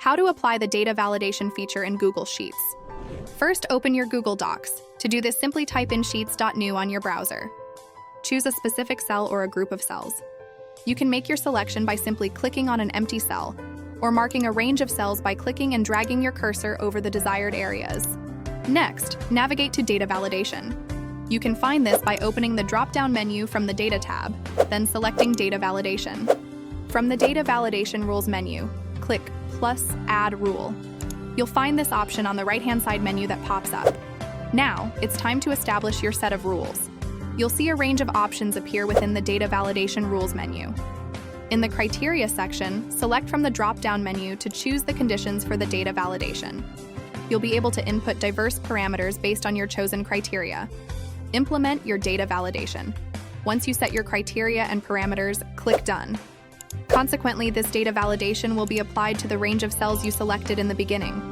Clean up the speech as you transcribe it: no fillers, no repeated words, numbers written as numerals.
How to apply the data validation feature in Google Sheets. First, open your Google Docs. To do this, simply type in sheets.new on your browser. Choose a specific cell or a group of cells. You can make your selection by simply clicking on an empty cell, or marking a range of cells by clicking and dragging your cursor over the desired areas. Next, navigate to Data Validation. You can find this by opening the drop-down menu from the Data tab, then selecting Data Validation. From the Data Validation Rules menu, click plus Add Rule. You'll find this option on the right-hand side menu that pops up. Now, it's time to establish your set of rules. You'll see a range of options appear within the Data Validation Rules menu. In the Criteria section, select from the drop-down menu to choose the conditions for the data validation. You'll be able to input diverse parameters based on your chosen criteria. Implement your data validation. Once you set your criteria and parameters, click Done. Consequently, this data validation will be applied to the range of cells you selected in the beginning.